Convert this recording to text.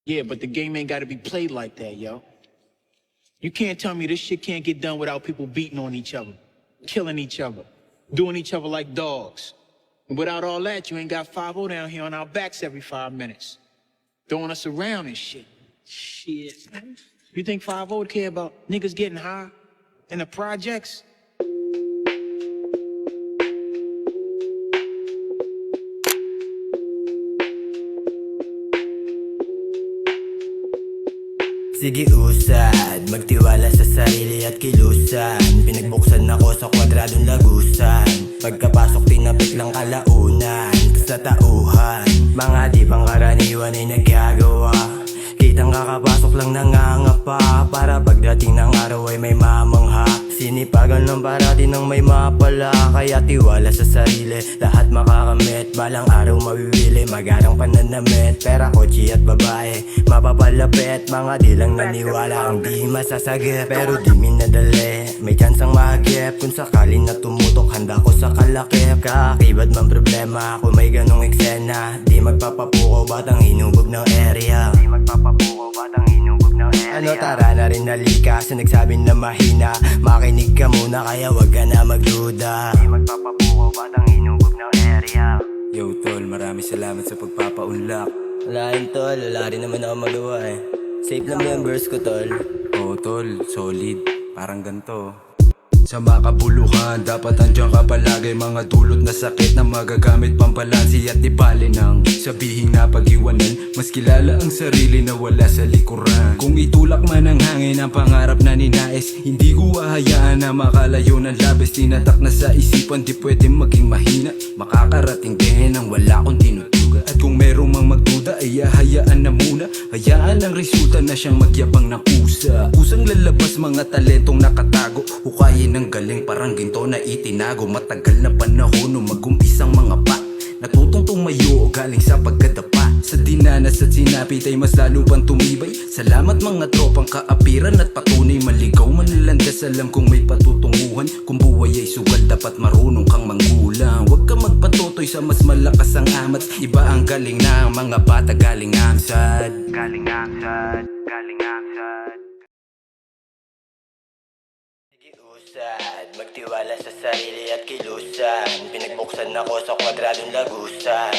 Yeah, but the game ain't gotta be played like that, yo. You can't tell me this shit can't get done without people beating on each other, killing each other, doing each other like dogs. And without all that, you ain't got 5-0 down here on our backs every 5 minutes, throwing us around and shit. Shit. You think 5-0 would care about niggas getting high in the projects? Sige usad, magtiwala sa sarili at kilusan. Pinagbuksan ako sa kwadradong lagusan. Pagkapasok tinapik lang kalaunan, tas natauhan. Mga di pangkaraniwan ay nagagawa. Kitang kakapasok lang nangangapa, para pagdating ng araw ay may mamangha. Sinipagan lang parati ng may mapala, kaya tiwala sa sarili, lahat makakamit. Balang araw mabibili, magarang pananamit. Pera, kotse at babae, mapapalapit. Mga di lang naniwala ang di masasagip, pero di minadali, may chansang mahagip. Kung sakaling na tumutok, handa ko sa kalakip. Kakibad man problema, kung may ganong eksena. Di magpapapuko, batang hinubog ng area. Di magpapapuko, batang hinubog ng area. Ano, tara na rin halika, sa nagsabing na mahina. Makinig ka muna, kaya wag ka na magduda. Di magpapapuko, batang hinubog ng area. Yo tol, maraming salamat sa pagpapaunlak. Wala rin tol, wala rin naman ako magawa eh. Safe lang members ko tol. Oo tol, solid, parang ganto. Sa makabuluhan, dapat andyan ka palagi. Mga dulot na sakit na magagamit pambalansi. At di bali nang sabihin na pag-iwanan, mas kilala ang sarili na wala sa likuran. Kung itulak man ang hangin ang pangarap na ninais, hindi ko hahayaan na makalayo ng labis. Tinatak na sa isipan, di pwede maging mahina. Makakarating din ang wala kong tinutuga. At kung merong mang magduda ay hahayaan na muna. Hayaan ang resulta na siyang magyabang ng kusa. Kusang lalabas mga talentong nakatago. Hukayin ng galing parang ginto na itinago. Matagal na panahon nung mag-umpisang mga pat. Natutong tumayo galing sa pagkadapa. Sa dinanas at sinapit ay mas lalo pang tumibay. Salamat mga tropang kaapiran at patunay. Maligaw manilandas, alam kong may patutunguhan. Kung buhay ay sugal, dapat marunong kang manggulang. Huwag ka magpatutoy sa mas malakas ang amat. Iba ang galing na ang mga bata galing amsad. Galing amsad, galing amsad. Sige usad, magtiwala sa sarili at kilusan. Pinagbuksan ako sa kwadradong lagusan.